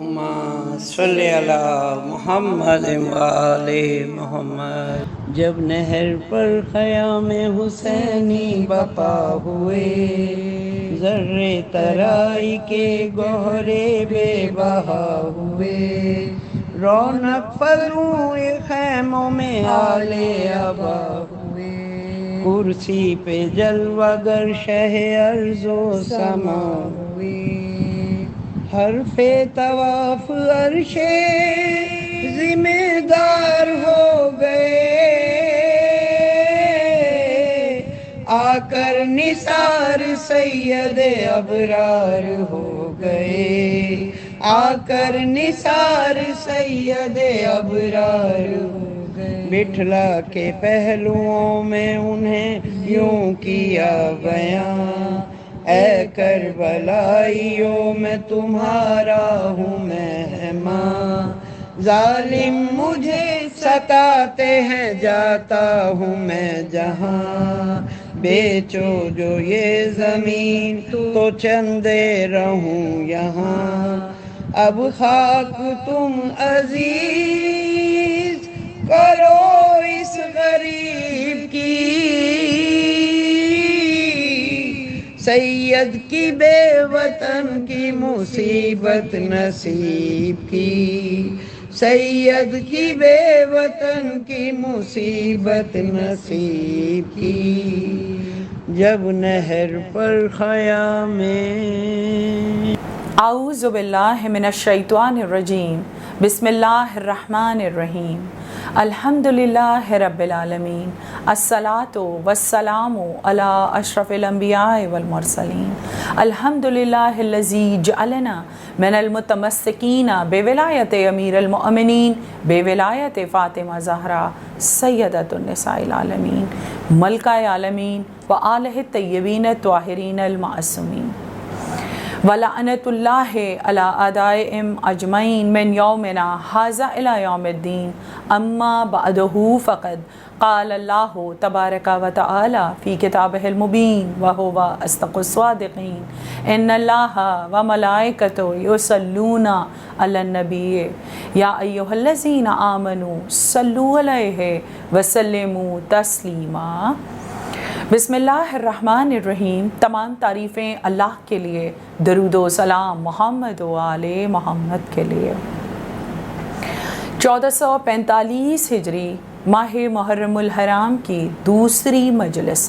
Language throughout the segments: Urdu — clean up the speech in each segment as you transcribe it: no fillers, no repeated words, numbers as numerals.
اللہم صلی علی محمد وآل محمد۔ جب نہر پر خیام حسینی بپا ہوئے، ذرے ترائی کے گہرے بے بہا ہوئے، رونق فزوں خیموں میں آل ابا ہوئے، کرسی پہ جلوہ گر شہ ارض و سما ہوئے، حرف طواف عرش ذمہ دار ہو گئے، آ کر نثار سید ابرار ہو گئے، آ کر نثار سید ابرار ہو گئے، بٹھلا کے پہلوؤں میں انہیں یوں کیا بیان، اے کربلائیوں میں تمہارا ہوں مہمان، ظالم مجھے ستاتے ہیں جاتا ہوں میں جہاں، بیچو جو یہ زمین تو چندے رہوں یہاں، اب خاک تم عزیز کرو اس غریب کی، سید کی بے وطن کی مصیبت نصیب کی، سید کی بے وطن کی مصیبت نصیب کی، جب نہر پر خیام اعوذ باللہ من الشیطان الرجیم، بسم اللہ الرحمن الرحیم، الحمدللہ رب العالمین، الصلاۃ والسلام علی اشرف الانبیاء والمرسلین، الحمدللہ الذی جعلنا من المتمسکین بولایت امیر المؤمنین بولایت فاطمہ زہرا سیدۃ النساء العالمین، ملکہ عالمین وآلہ الطیبین الطاہرین المعصومین، وَلَعْنَةُ اللَّهِ عَلَىٰ أَعْدَائِهِمْ أَجْمَعِينَ مِنْ يَوْمِنَا هَٰذَا إِلَىٰ يَوْمِ الدِّينِ، أَمَّا بَعْدُ فَقَدْ قَالَ اللَّهُ تَبَارَكَ وَتَعَالَىٰ فِي كِتَابِهِ الْمُبِينِ وَهُوَ أَصْدَقُ الصَّادِقِينَ، إِنَّ اللَّهَ وَمَلَائِكَتَهُ يُصَلُّونَ عَلَى النَّبِيِّ يَا أَيُّهَا الَّذِينَ آمَنُوا صَلُّوا عَلَيْهِ وَسَلِّمُوا تَسْلِيمًا۔ بسم اللہ الرحمن الرحیم، تمام تعریفیں اللہ کے لیے، درود و سلام محمد و آل محمد کے لیے۔ 1445 ہجری ماہ محرم الحرام کی دوسری مجلس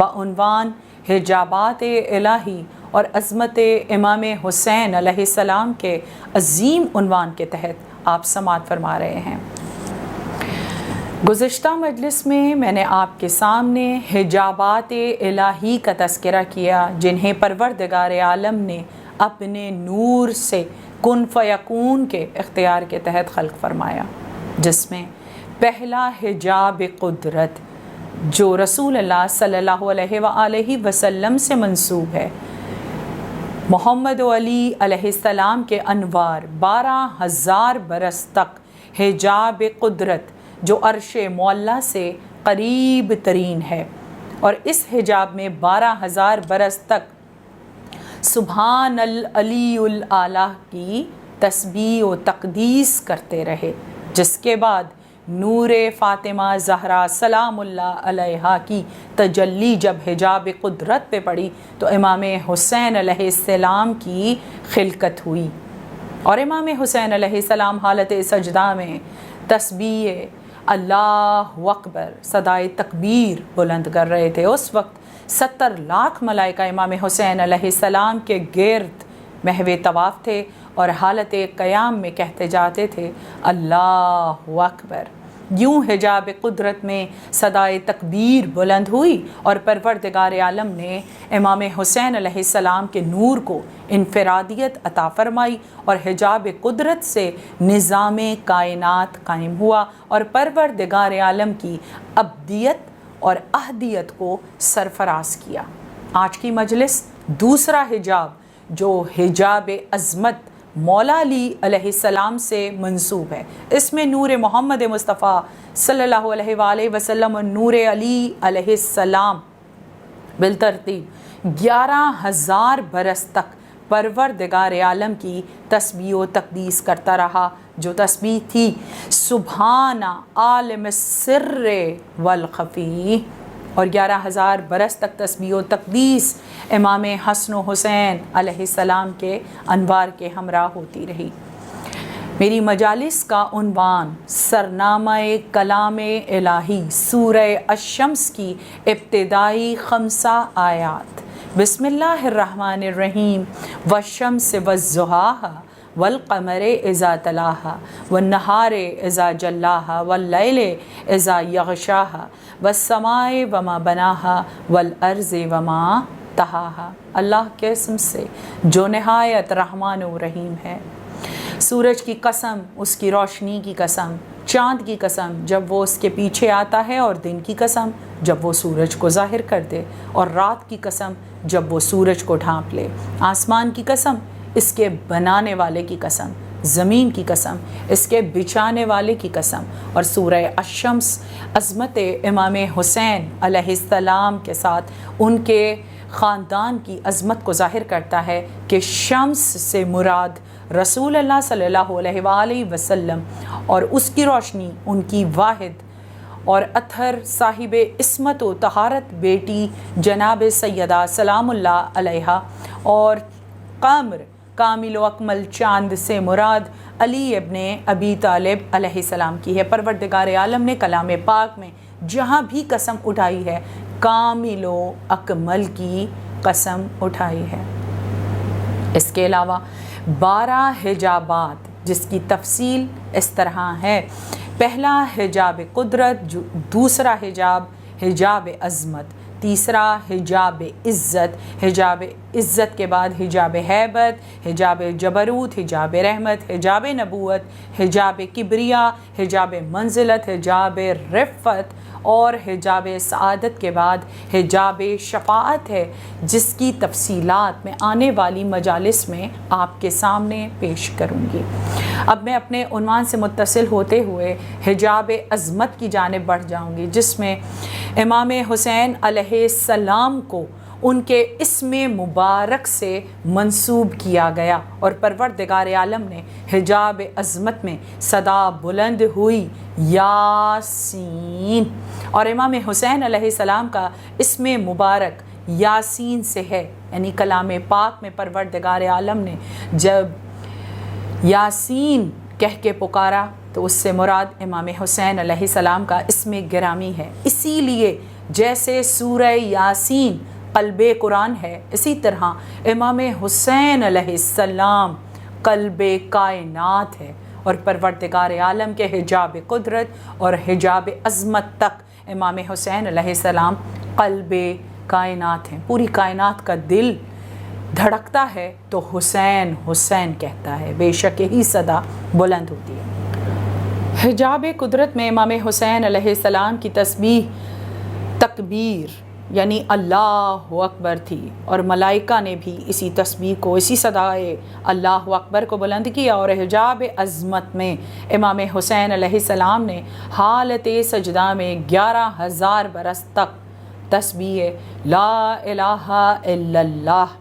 بعنوان حجابات الہی اور عظمت امام حسین علیہ السلام کے عظیم عنوان کے تحت آپ سماعت فرما رہے ہیں۔ گزشتہ مجلس میں نے آپ کے سامنے حجابات الہی کا تذکرہ کیا، جنہیں پروردگار عالم نے اپنے نور سے کن فیکون کے اختیار کے تحت خلق فرمایا، جس میں پہلا حجاب قدرت جو رسول اللہ صلی اللہ علیہ وآلہ وسلم سے منسوب ہے، محمد علی علیہ السلام کے انوار 12,000 برس تک حجاب قدرت جو عرش معلیٰ سے قریب ترین ہے، اور اس حجاب میں 12,000 برس تک سبحان العلی الاعلیٰ کی تسبیح و تقدیس کرتے رہے، جس کے بعد نور فاطمہ زہرا سلام اللہ علیہا کی تجلی جب حجاب قدرت پہ پڑی تو امام حسین علیہ السلام کی خلقت ہوئی، اور امام حسین علیہ السلام حالت سجدہ میں تسبیح اللہ اکبر صدائے تکبیر بلند کر رہے تھے۔ اس وقت 70 لاکھ ملائکہ امام حسین علیہ السلام کے گرد محو طواف تھے اور حالت قیام میں کہتے جاتے تھے اللہ اکبر۔ یوں حجاب قدرت میں صدائے تکبیر بلند ہوئی اور پروردگار عالم نے امام حسین علیہ السلام کے نور کو انفرادیت عطا فرمائی، اور حجاب قدرت سے نظام کائنات قائم ہوا اور پروردگار عالم کی ابدیت اور احدیت کو سرفراز کیا۔ آج کی مجلس دوسرا حجاب جو حجاب عظمت مولا علی علیہ السلام سے منسوب ہے، اس میں نور محمد مصطفیٰ صلی اللہ علیہ وآلہ وسلم اور نور علی علیہ السلام بالترتیب 11,000 برس تک پروردگار عالم کی تسبیح و تقدیس کرتا رہا، جو تسبیح تھی سبحان عالم السر والخفی، اور 11,000 برس تک تسبیح و تقدیس امام حسن و حسین علیہ السلام کے انوار کے ہمراہ ہوتی رہی۔ میری مجالس کا عنوان سرنامہ کلام الہی سورہ الشمس کی ابتدائی 5 آیات۔ بسم اللہ الرحمن الرحیم، والشمس والضحاہا والقمر اذا تلاہا والنہار اذا جلاہا واللیل اذا یغشاہا والسماء وما بناہا والارض وما طحاہا۔ اللہ کے اسم سے جو نہایت رحمان و رحیم ہے۔ سورج کی قسم، اس کی روشنی کی قسم، چاند کی قسم جب وہ اس کے پیچھے آتا ہے، اور دن کی قسم جب وہ سورج کو ظاہر کر دے، اور رات کی قسم جب وہ سورج کو ڈھانپ لے، آسمان کی قسم، اس کے بنانے والے کی قسم، زمین کی قسم، اس کے بچھانے والے کی قسم، اور سورہ الشمس عظمت امام حسین علیہ السلام کے ساتھ ان کے خاندان کی عظمت کو ظاہر کرتا ہے کہ شمس سے مراد رسول اللہ صلی اللہ علیہ وآلہ وسلم، اور اس کی روشنی ان کی واحد اور اطہر صاحب عصمت و طہارت بیٹی جناب سیدہ سلام اللہ علیہا، اور قمر کامل و اکمل چاند سے مراد علی ابن ابی طالب علیہ السلام کی ہے۔ پروردگار عالم نے کلام پاک میں جہاں بھی قسم اٹھائی ہے، کامل و اکمل کی قسم اٹھائی ہے۔ اس کے علاوہ 12 حجابات جس کی تفصیل اس طرح ہے: پہلا حجاب قدرت، دوسرا حجاب حجاب عظمت، تیسرا حجاب عزت، حجاب عزت کے بعد حجاب ہیبت، حجاب جبروت، حجاب رحمت، حجاب نبوت، حجاب کبریا، حجاب منزلت، حجاب رفت، اور حجاب سعادت کے بعد حجاب شفاعت ہے، جس کی تفصیلات میں آنے والی مجالس میں آپ کے سامنے پیش کروں گی۔ اب میں اپنے عنوان سے متصل ہوتے ہوئے حجاب عظمت کی جانب بڑھ جاؤں گی، جس میں امام حسین علیہ السلام کو ان کے اسم مبارک سے منسوب کیا گیا، اور پروردگار عالم نے حجاب عظمت میں صدا بلند ہوئی یاسین، اور امام حسین علیہ السلام کا اسم مبارک یاسین سے ہے، یعنی کلام پاک میں پروردگار عالم نے جب یاسین کہہ کے پکارا تو اس سے مراد امام حسین علیہ السلام کا اسم گرامی ہے۔ اسی لیے جیسے سورہ یاسین قلب قرآن ہے، اسی طرح امام حسین علیہ السلام قلب کائنات ہے، اور پروردگار عالم کے حجاب قدرت اور حجاب عظمت تک امام حسین علیہ السلام قلب کائنات ہیں۔ پوری کائنات کا دل دھڑکتا ہے تو حسین حسین کہتا ہے، بے شک یہی صدا بلند ہوتی ہے۔ حجاب قدرت میں امام حسین علیہ السلام کی تسبیح تکبیر یعنی اللہ اکبر تھی، اور ملائکہ نے بھی اسی تسبیح کو، اسی صدائے اللہ اکبر کو بلند کیا، اور حجاب عظمت میں امام حسین علیہ السلام نے حالت سجدہ میں 11,000 برس تک تسبیح لا الہ الا اللہ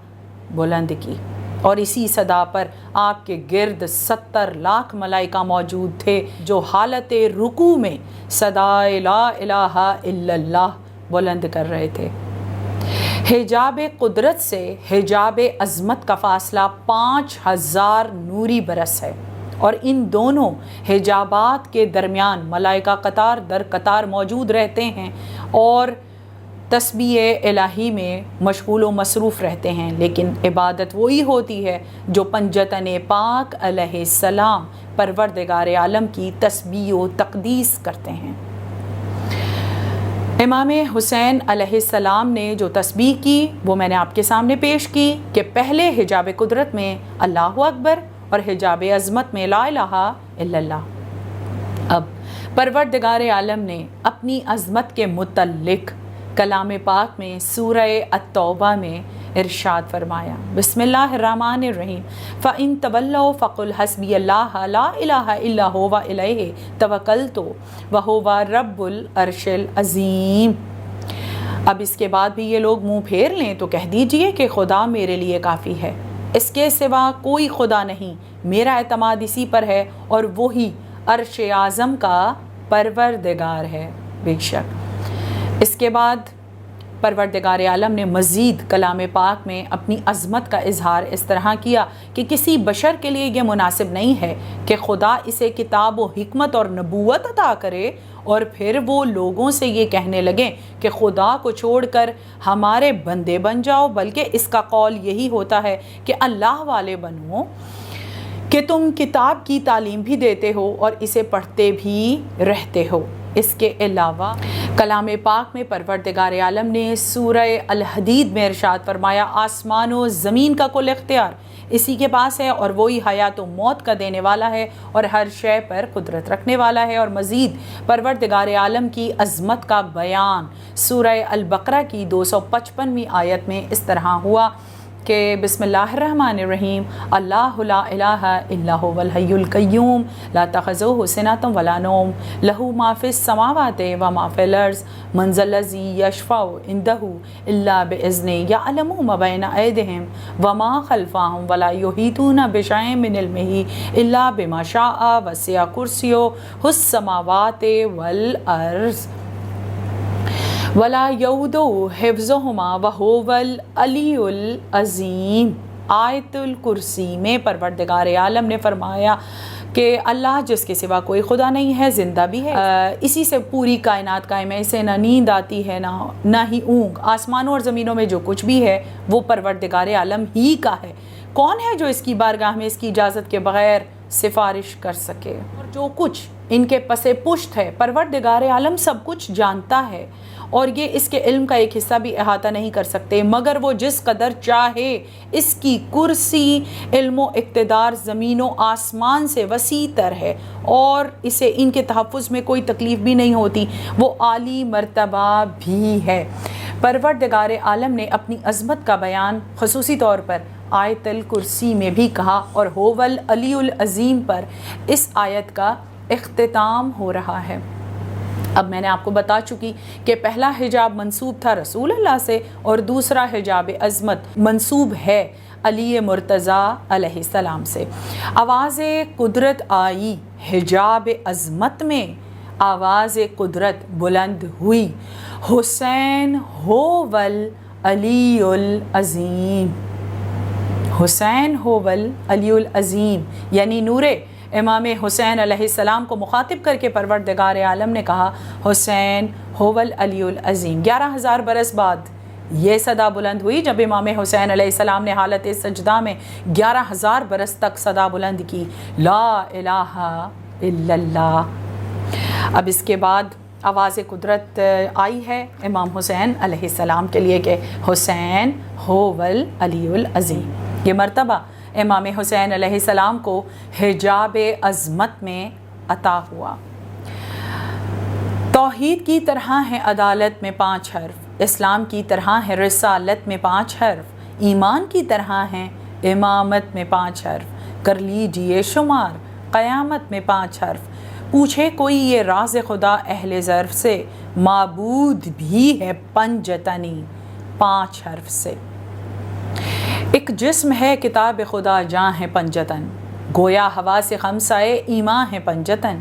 بلند کی، اور اسی صدا پر آپ کے گرد 70 لاکھ ملائکہ موجود تھے جو حالت رکوع میں صدائے لا الہ الا اللہ بلند کر رہے تھے۔ حجاب قدرت سے حجاب عظمت کا فاصلہ 5,000 نوری برس ہے، اور ان دونوں حجابات کے درمیان ملائکہ قطار در قطار موجود رہتے ہیں اور تسبیح الہی میں مشغول و مصروف رہتے ہیں، لیکن عبادت وہی ہوتی ہے جو پنجتن پاک علیہ السلام پروردگار عالم کی تسبیح و تقدیس کرتے ہیں۔ امام حسین علیہ السلام نے جو تسبیح کی وہ میں نے آپ کے سامنے پیش کی کہ پہلے حجاب قدرت میں اللہ اکبر اور حجاب عظمت میں لا الہ الا اللہ۔ اب پروردگار عالم نے اپنی عظمت کے متعلق کلام پاک میں سورہ التوبہ میں ارشاد فرمایا، بسم اللہ الرحمن الرحیم، فَإِن تَوَلَّوْا فَقُلْ حَسْبِيَ اللَّهُ لَا إِلَٰهَ إِلَّا هُوَ وَإِلَيْهِ تَوَكَّلْتُ وَهُوَ رَبُّ الْعَرْشِ الْعَظِيمِ۔ اب اس کے بعد بھی یہ لوگ منہ پھیر لیں تو کہہ دیجئے کہ خدا میرے لیے کافی ہے، اس کے سوا کوئی خدا نہیں، میرا اعتماد اسی پر ہے اور وہی عرش اعظم کا پروردگار ہے۔ بے شک اس کے بعد پروردگار عالم نے مزید کلام پاک میں اپنی عظمت کا اظہار اس طرح کیا کہ کسی بشر کے لیے یہ مناسب نہیں ہے کہ خدا اسے کتاب و حکمت اور نبوت عطا کرے اور پھر وہ لوگوں سے یہ کہنے لگیں کہ خدا کو چھوڑ کر ہمارے بندے بن جاؤ، بلکہ اس کا قول یہی ہوتا ہے کہ اللہ والے بنو، کہ تم کتاب کی تعلیم بھی دیتے ہو اور اسے پڑھتے بھی رہتے ہو۔ اس کے علاوہ کلام پاک میں پروردگار عالم نے سورہ الحدید میں ارشاد فرمایا، آسمان و زمین کا کل اختیار اسی کے پاس ہے اور وہی حیات و موت کا دینے والا ہے اور ہر شے پر قدرت رکھنے والا ہے۔ اور مزید پروردگار عالم کی عظمت کا بیان سورہ البقرہ کی 255ویں آیت میں اس طرح ہوا کہ بسم اللہ الرحمن الرحیم، اللہ لا الہ الا هو الحی القیوم لا تأخذہ سنۃ ولا نوم لہ ما فی السماوات و ما فی الارض من ذا الذی یشفع عندہ الا بإذنہ یعلم ما بین ایدیہم وما خلفہم ولا یحیطون بشیء من علمہ الا بما شاء وسع کرسیہ السماوات والارض ولا یؤودہ حفظہما وہو العلی العظیم۔ آیت الکرسی میں پروردگار عالم نے فرمایا کہ اللہ جس کے سوا کوئی خدا نہیں ہے، زندہ بھی ہے، اسی سے پوری کائنات قائم ہے، اسے نہ نیند آتی ہے نہ ہی اونگ، آسمانوں اور زمینوں میں جو کچھ بھی ہے وہ پروردگار عالم ہی کا ہے۔ کون ہے جو اس کی بارگاہ میں اس کی اجازت کے بغیر سفارش کر سکے؟ اور جو کچھ ان کے پس پشت ہے پروردگار عالم سب کچھ جانتا ہے اور یہ اس کے علم کا ایک حصہ بھی احاطہ نہیں کر سکتے، مگر وہ جس قدر چاہے اس کی کرسی علم و اقتدار زمین و آسمان سے وسیع تر ہے اور اسے ان کے تحفظ میں کوئی تکلیف بھی نہیں ہوتی، وہ عالی مرتبہ بھی ہے۔ پروردگار عالم نے اپنی عظمت کا بیان خصوصی طور پر آیت الکرسی میں بھی کہا اور هو العلی العظیم پر اس آیت کا اختتام ہو رہا ہے۔ اب میں نے آپ کو بتا چکی کہ پہلا حجاب منسوب تھا رسول اللہ سے اور دوسرا حجاب عظمت منسوب ہے علی مرتضیٰ علیہ السلام سے۔ آواز قدرت آئی حجاب عظمت میں، آواز قدرت بلند ہوئی، حسین ہوول علی العظیم، حسین ہوول علی العظیم، یعنی نور امام حسین علیہ السلام کو مخاطب کر کے پروردگار عالم نے کہا حسین ہوول علی العظیم۔ 11,000 برس بعد یہ صدا بلند ہوئی جب امام حسین علیہ السلام نے حالت سجدہ میں 11,000 برس تک صدا بلند کی، لا الہ الا اللہ۔ اب اس کے بعد آواز قدرت آئی ہے امام حسین علیہ السلام کے لیے کہ حسین ہوول علی العظیم۔ یہ مرتبہ امام حسین علیہ السلام کو حجاب عظمت میں عطا ہوا۔ توحید کی طرح ہے عدالت میں 5 حرف، اسلام کی طرح ہے رسالت میں 5 حرف، ایمان کی طرح ہے امامت میں 5 حرف، کر لیجئے شمار قیامت میں 5 حرف، پوچھے کوئی یہ راز خدا اہل ظرف سے، معبود بھی ہے پنجتنی 5 حرف سے۔ ایک جسم ہے کتاب خدا جاں ہے پنجتن، گویا ہوا سے خمسائے ایمان ہے پنجتن،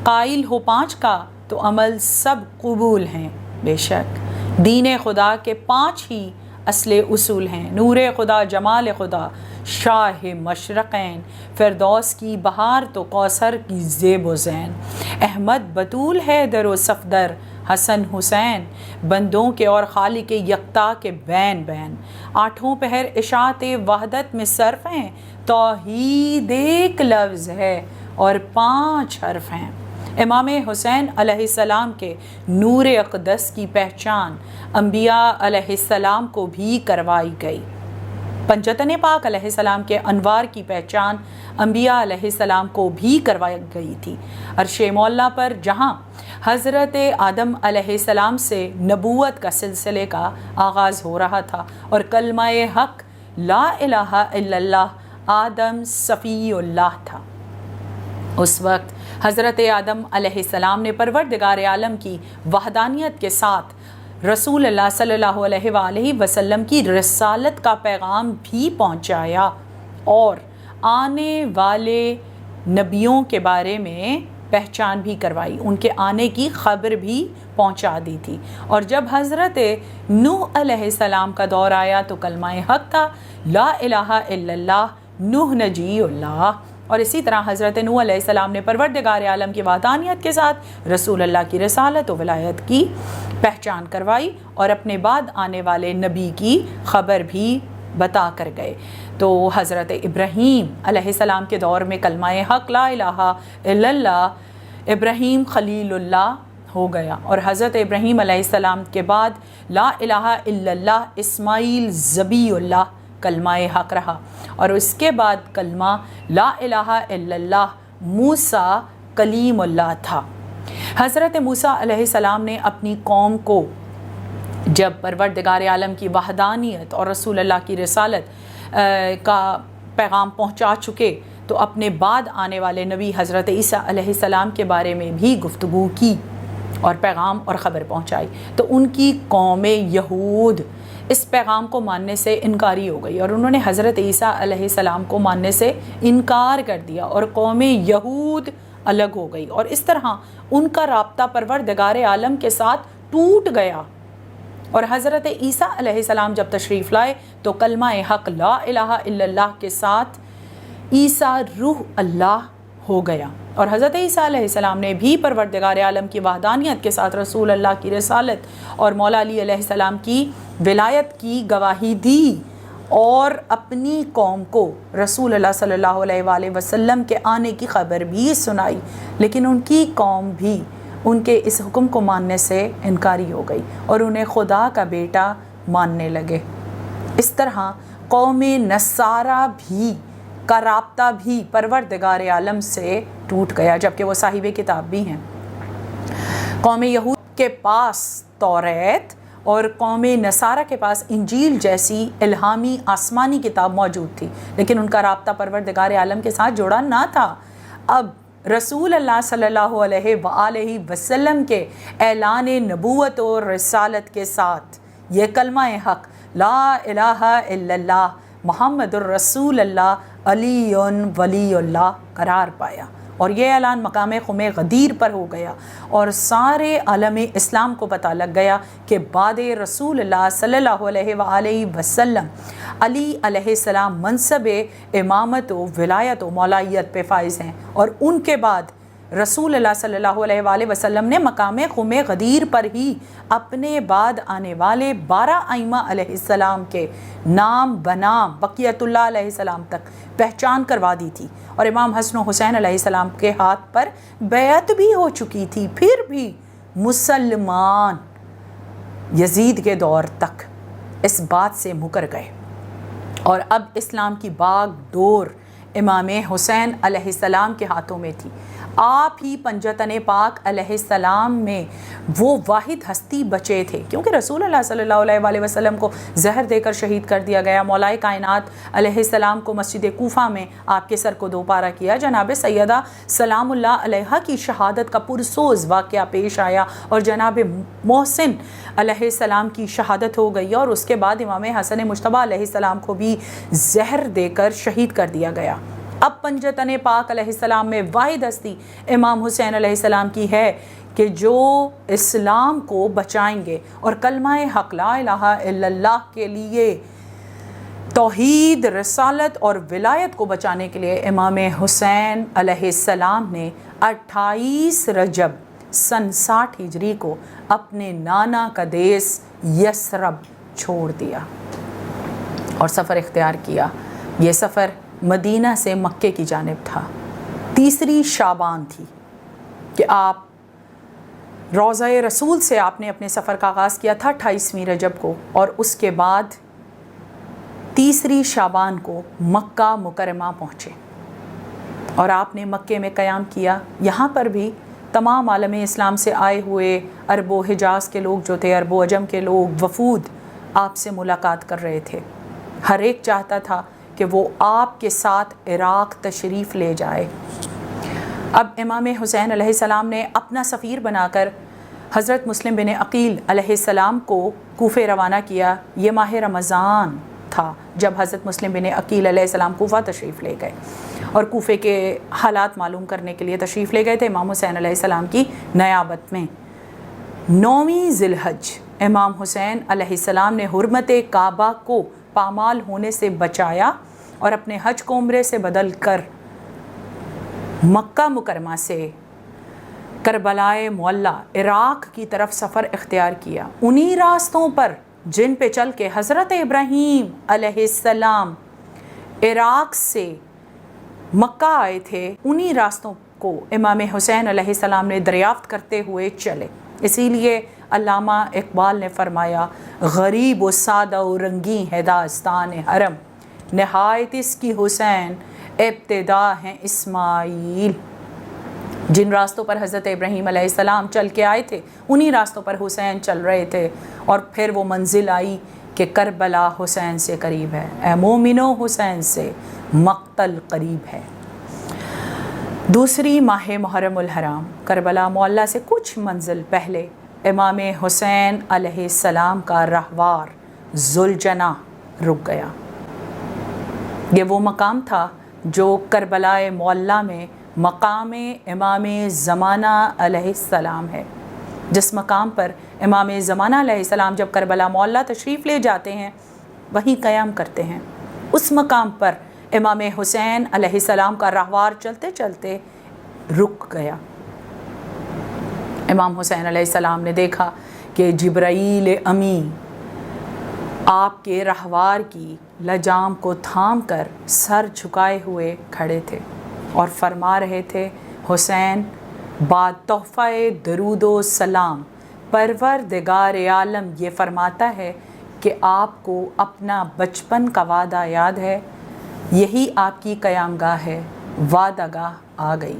قائل ہو 5 کا تو عمل سب قبول ہیں، بے شک دین خدا کے 5 ہی اصل اصول ہیں، نور خدا جمال خدا شاہ مشرقین، فردوس کی بہار تو کوثر کی زیب و زین، احمد بطول ہے در و صفدر، حسن حسین بندوں کے اور خالق یکتا کے بین بین، 8 پہر اشاعت وحدت میں صرف ہیں، توحید ایک لفظ ہے اور 5 حرف ہیں۔ امام حسین علیہ السلام کے نور اقدس کی پہچان انبیاء علیہ السلام کو بھی کروائی گئی، پنجتن پاک علیہ السلام کے انوار کی پہچان انبیاء علیہ السلام کو بھی کروائی گئی تھی۔ عرش مولا پر جہاں حضرت آدم علیہ السلام سے نبوت کا سلسلے کا آغاز ہو رہا تھا اور کلمہ حق لا الہ الا اللہ آدم صفی اللہ تھا، اس وقت حضرت آدم علیہ السلام نے پروردگار عالم کی وحدانیت کے ساتھ رسول اللہ صلی اللہ علیہ وآلہ وسلم کی رسالت کا پیغام بھی پہنچایا۔ اور آنے والے نبیوں کے بارے میں پہچان بھی کروائی، ان کے آنے کی خبر بھی پہنچا دی تھی۔ اور جب حضرت نوح علیہ السلام کا دور آیا تو کلمہ حق تھا لا الہ الا اللہ نوح نجی اللہ۔ اور اسی طرح حضرت نوح علیہ السلام نے پروردگار عالم کی وحدانیت کے ساتھ رسول اللہ کی رسالت و ولایت کی پہچان کروائی اور اپنے بعد آنے والے نبی کی خبر بھی بتا کر گئے۔ تو حضرت ابراہیم علیہ السلام کے دور میں کلمہ حق لا الہ الا اللہ ابراہیم خلیل اللہ ہو گیا، اور حضرت ابراہیم علیہ السلام کے بعد لا الہ الا اللہ اسماعیل ذبی اللہ کلمہ حق رہا، اور اس کے بعد کلمہ لا الہ الا اللہ موسیٰ کلیم اللہ تھا۔ حضرت موسیٰ علیہ السلام نے اپنی قوم کو جب پروردگار عالم کی وحدانیت اور رسول اللہ کی رسالت کا پیغام پہنچا چکے تو اپنے بعد آنے والے نبی حضرت عیسیٰ علیہ السلام کے بارے میں بھی گفتگو کی اور پیغام اور خبر پہنچائی۔ تو ان کی قوم یہود اس پیغام کو ماننے سے انکاری ہو گئی اور انہوں نے حضرت عیسیٰ علیہ السلام کو ماننے سے انکار کر دیا اور قوم یہود الگ ہو گئی، اور اس طرح ان کا رابطہ پروردگار عالم کے ساتھ ٹوٹ گیا۔ اور حضرت عیسیٰ علیہ السلام جب تشریف لائے تو کلمہ حق لا الہ الا اللہ کے ساتھ عیسیٰ روح اللہ ہو گیا، اور حضرت عیسیٰ علیہ السلام نے بھی پروردگار عالم کی وحدانیت کے ساتھ رسول اللہ کی رسالت اور مولا علی علیہ السلام کی ولایت کی گواہی دی اور اپنی قوم کو رسول اللہ صلی اللہ علیہ وآلہ وسلم کے آنے کی خبر بھی سنائی، لیکن ان کی قوم بھی ان کے اس حکم کو ماننے سے انکاری ہو گئی اور انہیں خدا کا بیٹا ماننے لگے۔ اس طرح قوم نصارہ بھی کا رابطہ بھی پروردگار عالم سے ٹوٹ گیا، جبکہ وہ صاحب کتاب بھی ہیں۔ قوم یہود کے پاس توریت اور قوم نصارہ کے پاس انجیل جیسی الہامی آسمانی کتاب موجود تھی، لیکن ان کا رابطہ پروردگار عالم کے ساتھ جڑا نہ تھا۔ اب رسول اللہ صلی اللہ علیہ وآلہ وسلم کے اعلان نبوت اور رسالت کے ساتھ یہ کلمہ حق لا الہ الا اللہ محمد الرسول اللہ علی ولی اللہ قرار پایا، اور یہ اعلان مقام خم غدیر پر ہو گیا اور سارے عالم اسلام کو پتہ لگ گیا کہ بعد رسول اللہ صلی اللہ علیہ وآلہ وسلم علی علیہ السلام منصب امامت و ولایت و مولائیت پہ فائز ہیں، اور ان کے بعد رسول اللہ صلی اللہ علیہ وآلہ وسلم نے مقام خم غدیر پر ہی اپنے بعد آنے والے 12 ائمہ علیہ السلام کے نام بنام بقیت اللہ علیہ السلام تک پہچان کروا دی تھی، اور امام حسن و حسین علیہ السلام کے ہاتھ پر بیعت بھی ہو چکی تھی۔ پھر بھی مسلمان یزید کے دور تک اس بات سے مکر گئے، اور اب اسلام کی باغ ڈور امام حسین علیہ السلام کے ہاتھوں میں تھی۔ آپ ہی پنجتن پاک علیہ السلام میں وہ واحد ہستی بچے تھے، کیونکہ رسول اللہ صلی اللہ علیہ وآلہ وسلم کو زہر دے کر شہید کر دیا گیا۔ مولائے کائنات علیہ السلام کو مسجد کوفہ میں آپ کے سر کو دو پارہ کیا۔ جناب سیدہ سلام اللہ علیہا کی شہادت کا پرسوز واقعہ پیش آیا اور جناب محسن علیہ السلام کی شہادت ہو گئی، اور اس کے بعد امام حسن مجتبیٰ علیہ السلام کو بھی زہر دے کر شہید کر دیا گیا۔ اب پنجتن پاک علیہ السلام میں واحد ہستی امام حسین علیہ السلام کی ہے کہ جو اسلام کو بچائیں گے، اور کلمہ حق لا الہ الا اللہ کے لیے توحید، رسالت اور ولایت کو بچانے کے لیے امام حسین علیہ السلام نے 28 رجب سن 60 ہجری کو اپنے نانا کا دیس یثرب چھوڑ دیا اور سفر اختیار کیا۔ یہ سفر مدینہ سے مکے کی جانب تھا۔ 3 شعبان تھی کہ آپ روضہ رسول سے آپ نے اپنے سفر کا آغاز کیا تھا 28ویں رجب کو، اور اس کے بعد 3 شعبان کو مکہ مکرمہ پہنچے اور آپ نے مکے میں قیام کیا۔ یہاں پر بھی تمام عالم اسلام سے آئے ہوئے عرب و حجاز کے لوگ جو تھے، عرب و عجم کے لوگ، وفود آپ سے ملاقات کر رہے تھے۔ ہر ایک چاہتا تھا کہ وہ آپ کے ساتھ عراق تشریف لے جائے۔ اب امام حسین علیہ السلام نے اپنا سفیر بنا کر حضرت مسلم بن عقیل علیہ السلام کو کوفے روانہ کیا۔ یہ ماہ رمضان تھا جب حضرت مسلم بن عقیل علیہ السلام کوفہ تشریف لے گئے اور کوفے کے حالات معلوم کرنے کے لیے تشریف لے گئے تھے امام حسین علیہ السلام کی نیابت میں۔ 9ویں ذی الحج امام حسین علیہ السلام نے حرمت کعبہ کو پامال ہونے سے بچایا اور اپنے حج کو عمرے سے بدل کر مکہ مکرمہ سے کربلائے معلیٰ عراق کی طرف سفر اختیار کیا۔ انہی راستوں پر جن پہ چل کے حضرت ابراہیم علیہ السلام عراق سے مکہ آئے تھے، انہی راستوں کو امام حسین علیہ السلام نے دریافت کرتے ہوئے چلے۔ اسی لیے علامہ اقبال نے فرمایا غریب و سادہ و رنگی ہے داستان حرم، نہایت اس کی حسین ابتدا ہیں اسماعیل۔ جن راستوں پر حضرت ابراہیم علیہ السلام چل کے آئے تھے انہی راستوں پر حسین چل رہے تھے، اور پھر وہ منزل آئی کہ کربلا حسین سے قریب ہے، اے مومنو حسین سے مقتل قریب ہے۔ دوسری ماہ محرم الحرام کربلا معلیٰ سے کچھ منزل پہلے امام حسین علیہ السلام کا رہوار ذوالجناح رک گیا۔ یہ وہ مقام تھا جو کربلا معلیٰ میں مقام امام زمانہ علیہ السلام ہے۔ جس مقام پر امام زمانہ علیہ السلام جب کربلا معلیٰ تشریف لے جاتے ہیں وہیں قیام کرتے ہیں، اس مقام پر امام حسین علیہ السلام کا رہوار چلتے چلتے رک گیا۔ امام حسین علیہ السلام نے دیکھا کہ جبرائیل امی آپ کے رہوار کی لجام کو تھام کر سر جھکائے ہوئے کھڑے تھے اور فرما رہے تھے حسین بعد تحفہ درود و سلام پروردگار عالم یہ فرماتا ہے کہ آپ کو اپنا بچپن کا وعدہ یاد ہے، یہی آپ کی قیام گاہ ہے، وعدہ گاہ آ گئی۔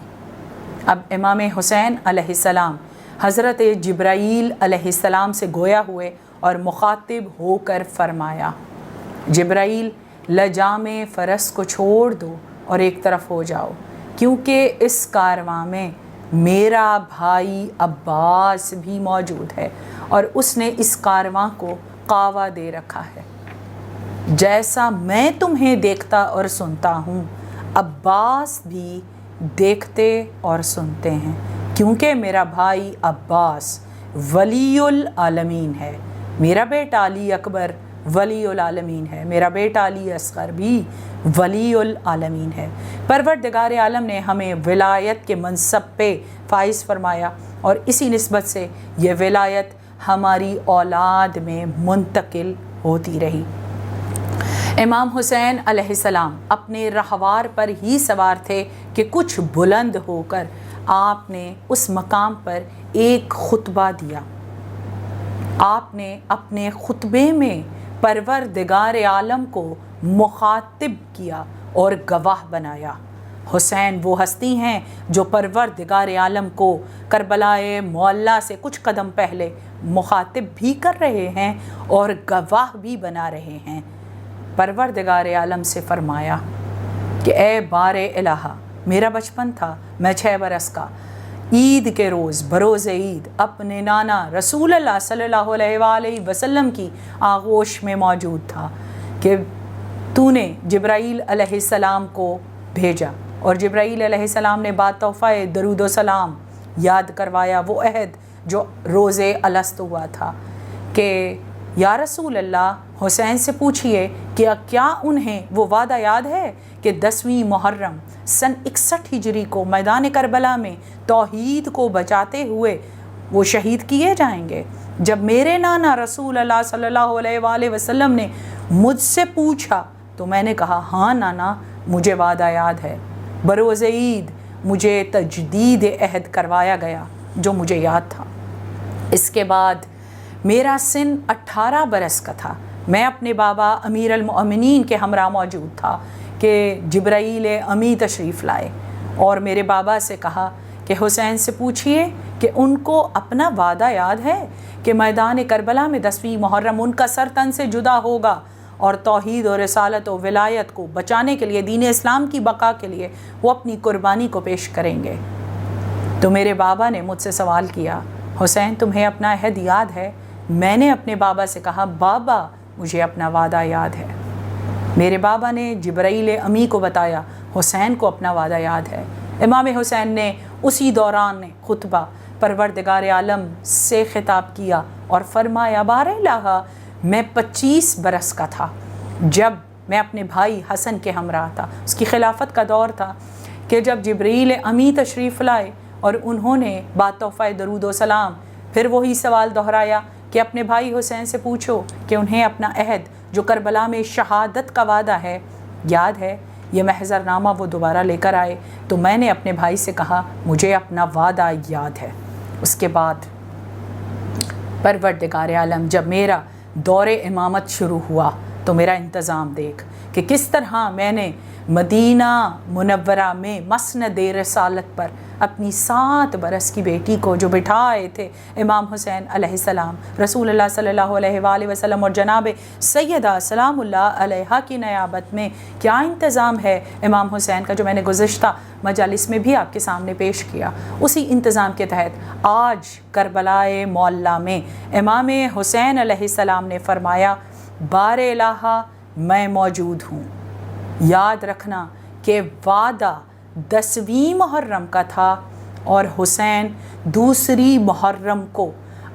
اب امام حسین علیہ السلام حضرت جبرائیل علیہ السلام سے گویا ہوئے اور مخاطب ہو کر فرمایا جبرائیل لجام فرس کو چھوڑ دو اور ایک طرف ہو جاؤ، کیونکہ اس کارواں میں میرا بھائی عباس بھی موجود ہے اور اس نے اس کارواں کو قاوا دے رکھا ہے۔ جیسا میں تمہیں دیکھتا اور سنتا ہوں عباس بھی دیکھتے اور سنتے ہیں، کیونکہ میرا بھائی عباس ولی العالمین ہے، میرا بیٹا علی اکبر ولی العالمین ہے، میرا بیٹا علی اصغر بھی ولی العالمین ہے۔ پروردگار عالم نے ہمیں ولایت کے منصب پہ فائز فرمایا اور اسی نسبت سے یہ ولایت ہماری اولاد میں منتقل ہوتی رہی۔ امام حسین علیہ السلام اپنے رہوار پر ہی سوار تھے کہ کچھ بلند ہو کر آپ نے اس مقام پر ایک خطبہ دیا۔ آپ نے اپنے خطبے میں پروردگار عالم کو مخاطب کیا اور گواہ بنایا۔ حسین وہ ہستی ہیں جو پروردگار عالم کو کربلا معلیٰ سے کچھ قدم پہلے مخاطب بھی کر رہے ہیں اور گواہ بھی بنا رہے ہیں۔ پروردگار عالم سے فرمایا کہ اے بار الہا، میرا بچپن تھا، میں 6 برس کا، عید کے روز بروز عید اپنے نانا رسول اللہ صلی اللہ علیہ وآلہ وسلم کی آغوش میں موجود تھا کہ تو نے جبرائیل علیہ السلام کو بھیجا، اور جبرائیل علیہ السلام نے بعد تحفہ درود و سلام یاد کروایا وہ عہد جو روز الست ہوا تھا کہ یا رسول اللہ حسین سے پوچھئے کہ کیا انہیں وہ وعدہ یاد ہے کہ 10ویں محرم سن 61 ہجری کو میدان کربلا میں توحید کو بچاتے ہوئے وہ شہید کیے جائیں گے۔ جب میرے نانا رسول اللہ صلی اللہ علیہ وآلہ وسلم نے مجھ سے پوچھا تو میں نے کہا ہاں نانا مجھے وعدہ یاد ہے، بروز عید مجھے تجدید عہد کروایا گیا جو مجھے یاد تھا۔ اس کے بعد میرا سن 18 برس کا تھا، میں اپنے بابا امیر المؤمنین کے ہمراہ موجود تھا کہ جبرائیل امی تشریف لائے اور میرے بابا سے کہا کہ حسین سے پوچھئے کہ ان کو اپنا وعدہ یاد ہے کہ میدان کربلا میں 10ویں محرم ان کا سر تن سے جدا ہوگا اور توحید و رسالت و ولایت کو بچانے کے لیے، دین اسلام کی بقا کے لیے وہ اپنی قربانی کو پیش کریں گے۔ تو میرے بابا نے مجھ سے سوال کیا حسین تمہیں اپنا عہد یاد ہے؟ میں نے اپنے بابا سے کہا بابا مجھے اپنا وعدہ یاد ہے۔ میرے بابا نے جبرائیل امی کو بتایا حسین کو اپنا وعدہ یاد ہے۔ امام حسین نے اسی دوران خطبہ پروردگار عالم سے خطاب کیا اور فرمایا بار الہ میں 25 برس کا تھا جب میں اپنے بھائی حسن کے ہمراہ تھا۔ اس کی خلافت کا دور تھا کہ جب جبرائیل امی تشریف لائے اور انہوں نے بات تحفہ درود و سلام، پھر وہی سوال دہرایا کہ اپنے بھائی حسین سے پوچھو کہ انہیں اپنا عہد جو کربلا میں شہادت کا وعدہ ہے یاد ہے۔ یہ محضر نامہ وہ دوبارہ لے کر آئے تو میں نے اپنے بھائی سے کہا مجھے اپنا وعدہ یاد ہے۔ اس کے بعد پروردگار عالم جب میرا دور امامت شروع ہوا تو میرا انتظام دیکھ کہ کس طرح میں نے مدینہ منورہ میں مسند رسالت پر اپنی 7 برس کی بیٹی کو جو بٹھائے تھے امام حسین علیہ السلام، رسول اللہ صلی اللہ علیہ وآلہ وسلم اور جناب سیدہ سلام اللہ علیہا کی نیابت میں کیا انتظام ہے امام حسین کا، جو میں نے گزشتہ مجالس میں بھی آپ کے سامنے پیش کیا، اسی انتظام کے تحت آج کربلائے معلیٰ میں امام حسین علیہ السلام نے فرمایا بار الہ میں موجود ہوں۔ یاد رکھنا کہ وعدہ 10ویں محرم کا تھا اور حسین 2 محرم کو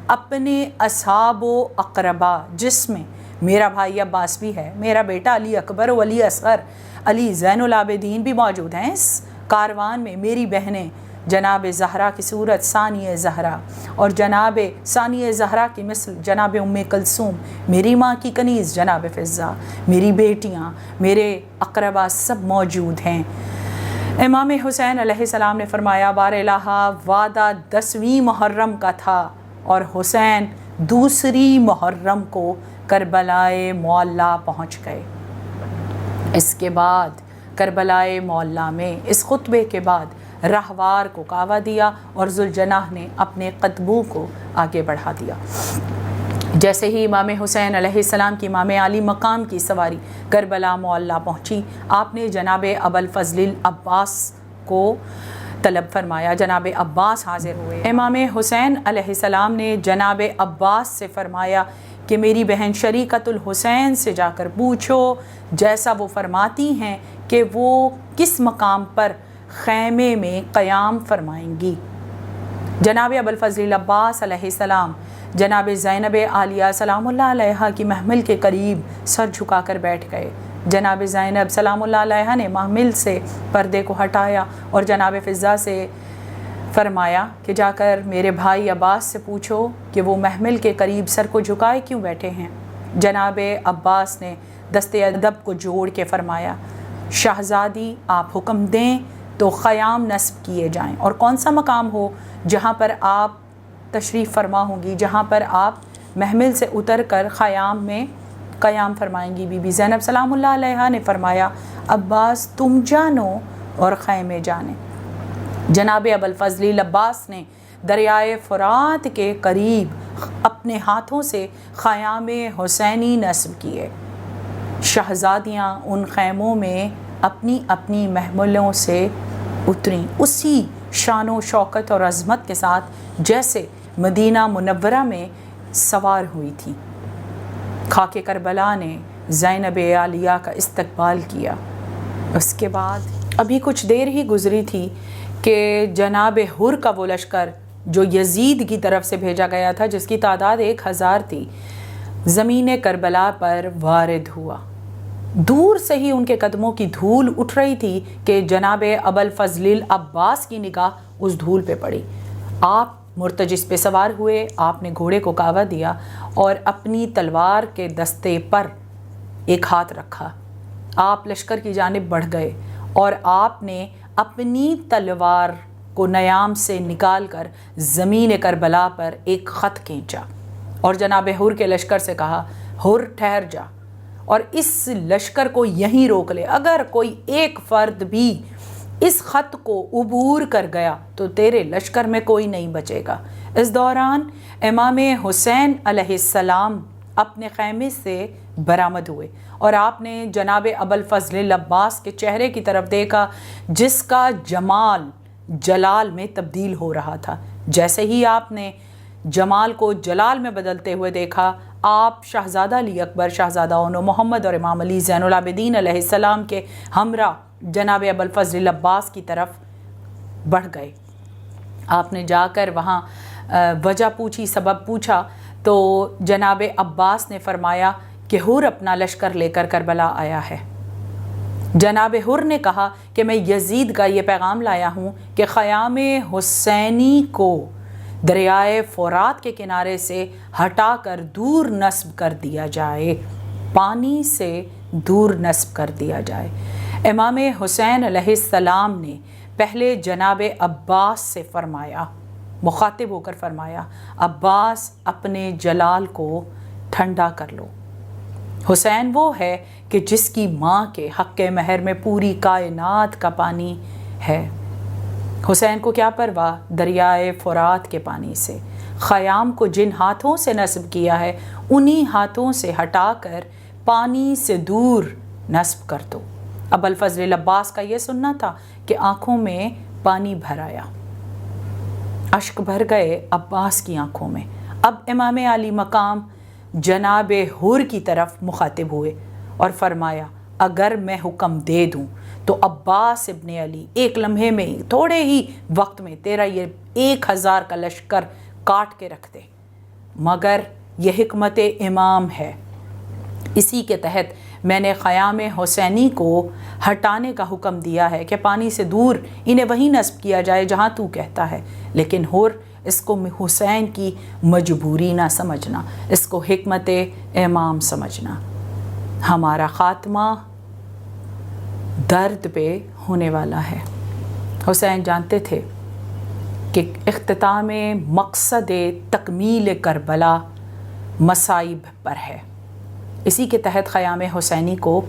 اپنے اصحاب و اقربا جس میں میرا بھائی عباس بھی ہے، میرا بیٹا علی اکبر و علی اصغر، علی زین العابدین بھی موجود ہیں اس کاروان میں، میری بہنیں جناب زہرا کی صورت ثانیہ زہرا اور جناب ثانیہ زہرا کی مثل جناب ام کلثوم، میری ماں کی کنیز جناب فضہ، میری بیٹیاں، میرے اقربا سب موجود ہیں۔ امام حسین علیہ السلام نے فرمایا بار الہ وعدہ 10ویں محرم کا تھا اور حسین 2 محرم کو کربلائے معلیٰ پہنچ گئے۔ اس کے بعد کربلائے معلیٰ میں اس خطبے کے بعد رہوار کو کعوہ دیا اور ذوالجناح نے اپنے قدموں کو آگے بڑھا دیا۔ جیسے ہی امام حسین علیہ السلام کی امام علی مقام کی سواری کربلا معلیٰ پہنچی، آپ نے جناب ابوالفضل العباس کو طلب فرمایا۔ جناب عباس حاضر ہوئے۔ امام حسین علیہ السلام نے جناب عباس سے فرمایا کہ میری بہن شریکت الحسین سے جا کر پوچھو جیسا وہ فرماتی ہیں کہ وہ کس مقام پر خیمے میں قیام فرمائیں گی۔ جناب ابوالفضل العباس علیہ السلام جناب زینب عالیہ سلام اللہ علیہا کی محمل کے قریب سر جھکا کر بیٹھ گئے۔ جناب زینب سلام اللہ علیہا نے محمل سے پردے کو ہٹایا اور جناب فضہ سے فرمایا کہ جا کر میرے بھائی عباس سے پوچھو کہ وہ محمل کے قریب سر کو جھکائے کیوں بیٹھے ہیں۔ جناب عباس نے دستے ادب کو جوڑ کے فرمایا شہزادی آپ حکم دیں تو خیام نصب کیے جائیں، اور کون سا مقام ہو جہاں پر آپ تشریف فرما ہوں گی، جہاں پر آپ محمل سے اتر کر خیام میں قیام فرمائیں گی۔ بی بی زینب سلام اللہ علیہا نے فرمایا عباس تم جانو اور خیمے جانے۔ جناب ابوالفضل العباس نے دریائے فرات کے قریب اپنے ہاتھوں سے خیام حسینی نصب کیے۔ شہزادیاں ان خیموں میں اپنی اپنی محملوں سے اتریں، اسی شان و شوکت اور عظمت کے ساتھ جیسے مدینہ منورہ میں سوار ہوئی تھی۔ خاک کربلا نے زینب عالیہ کا استقبال کیا۔ اس کے بعد ابھی کچھ دیر ہی گزری تھی کہ جناب حر کا وہ لشکر جو یزید کی طرف سے بھیجا گیا تھا، جس کی تعداد 1000 تھی، زمین کربلا پر وارد ہوا۔ دور سے ہی ان کے قدموں کی دھول اٹھ رہی تھی کہ جناب ابوالفضل العباس کی نگاہ اس دھول پہ پڑی۔ آپ مرتجس پہ سوار ہوئے، آپ نے گھوڑے کو کعوہ دیا اور اپنی تلوار کے دستے پر ایک ہاتھ رکھا۔ آپ لشکر کی جانب بڑھ گئے اور آپ نے اپنی تلوار کو نیام سے نکال کر زمین کربلا پر ایک خط کھینچا اور جناب حر کے لشکر سے کہا حر ٹھہر جا اور اس لشکر کو یہیں روک لے، اگر کوئی ایک فرد بھی اس خط کو عبور کر گیا تو تیرے لشکر میں کوئی نہیں بچے گا۔ اس دوران امام حسین علیہ السلام اپنے خیمے سے برآمد ہوئے اور آپ نے جناب ابوالفضل العباس کے چہرے کی طرف دیکھا جس کا جمال جلال میں تبدیل ہو رہا تھا۔ جیسے ہی آپ نے جمال کو جلال میں بدلتے ہوئے دیکھا، آپ شہزادہ علی اکبر، شہزادہ اونو محمد اور امام علی زین العابدین علیہ السلام کے ہمراہ جناب ابوالفضل عباس کی طرف بڑھ گئے۔ آپ نے جا کر وہاں وجہ پوچھی، سبب پوچھا، تو جناب عباس نے فرمایا کہ حر اپنا لشکر لے کر کربلا آیا ہے۔ جناب حر نے کہا کہ میں یزید کا یہ پیغام لایا ہوں کہ خیام حسینی کو دریائے فرات کے کنارے سے ہٹا کر دور نصب کر دیا جائے، پانی سے دور نصب کر دیا جائے۔ امام حسین علیہ السلام نے پہلے جناب عباس سے فرمایا، مخاطب ہو کر فرمایا، عباس اپنے جلال کو ٹھنڈا کر لو۔ حسین وہ ہے کہ جس کی ماں کے حق مہر میں پوری کائنات کا پانی ہے۔ حسین کو کیا پرواہ دریائے فرات کے پانی سے؟ خیام کو جن ہاتھوں سے نصب کیا ہے انہی ہاتھوں سے ہٹا کر پانی سے دور نصب کر دو۔ ابوالفضل عباس کا یہ سننا تھا کہ آنکھوں میں پانی بھر آیا، اشک بھر گئے عباس کی آنکھوں میں۔ اب امام علی مقام جناب حر کی طرف مخاطب ہوئے اور فرمایا، اگر میں حکم دے دوں تو عباس ابن علی ایک لمحے میں ہی، تھوڑے ہی وقت میں تیرا یہ 1000 کا لشکر کاٹ کے رکھ دے، مگر یہ حکمت امام ہے، اسی کے تحت میں نے خیام حسینی کو ہٹانے کا حکم دیا ہے کہ پانی سے دور انہیں وہیں نصب کیا جائے جہاں تو کہتا ہے۔ لیکن حر اس کو حسین کی مجبوری نہ سمجھنا، اس کو حکمت امام سمجھنا۔ ہمارا خاتمہ درد پہ ہونے والا ہے۔ حسین جانتے تھے کہ اختتام مقصد تکمیل کربلا مصائب پر ہے، اسی کے تحت خیام حسینی کو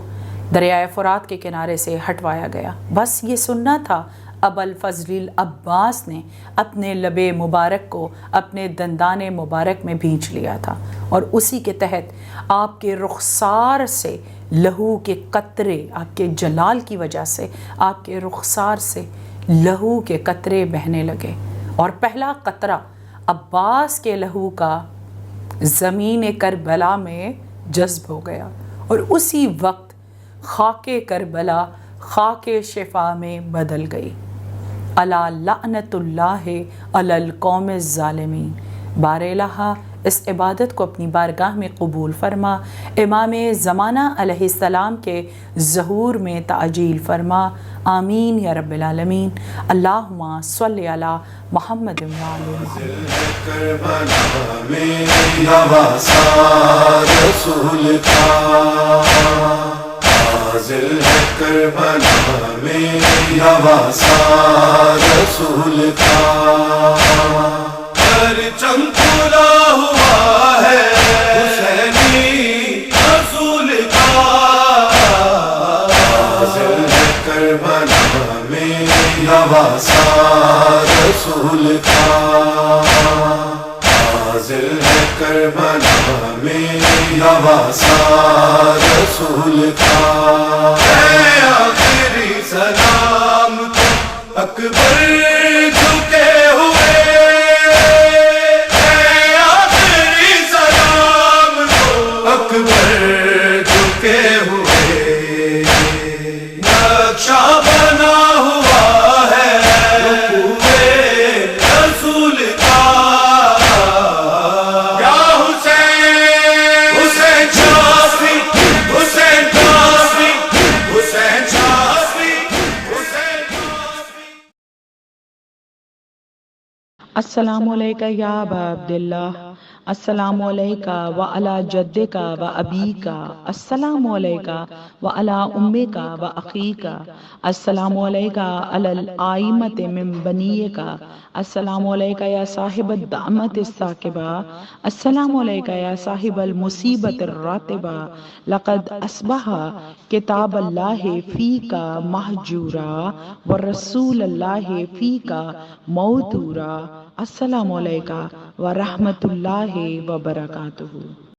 دریائے فرات کے کنارے سے ہٹوایا گیا۔ بس یہ سننا تھا، ابوالفضل عباس نے اپنے لب مبارک کو اپنے دندان مبارک میں بھینچ لیا تھا، اور اسی کے تحت آپ کے رخسار سے لہو کے قطرے، آپ کے جلال کی وجہ سے آپ کے رخسار سے لہو کے قطرے بہنے لگے، اور پہلا قطرہ عباس کے لہو کا زمین کربلا میں جذب ہو گیا، اور اسی وقت خاک کربلا خاک شفا میں بدل گئی۔ الا لعنت اللہ علی القوم الظالمین۔ بار الہ اس عبادت کو اپنی بارگاہ میں قبول فرما، امام زمانہ علیہ السلام کے ظہور میں تعجیل فرما، آمین یا رب العالمین۔ اللہم صلی علی محمد و علی نازل ہے کربلا میں نواسا رسول کا، پرچم کھلا ہوا ہے حسینی رسول کا، نازل ہے کربلا میں نواسا رسول کا، نازل ہے کربلا میں نواسا رسول کا، اے آخری سلام تو اکبر جھکے ہوئے، اے آخری سلام تو اکبر جھکے ہوئے، نقشہ بنا ہوا ہے رکوع رسول کا، السلام علیکہ یا ابا عبداللہ، السلام علیکہ وعلی جدکہ و ابیکہ، السلام علیکہ وعلی امیکہ و اخیکہ، السلام علیکہ علی الائمۃ من بنیکہ، السلام علیکہ یا صاحب الدعمت الثاقبہ، السلام علیکہ یا صاحب المصیبت الراتبہ، لقد اصبح کتاب اللہ فیکہ محجورا ورسول اللہ فیکہ موتورا۔ السلام علیکہ ورحمۃ اللہ وبرکاتہ۔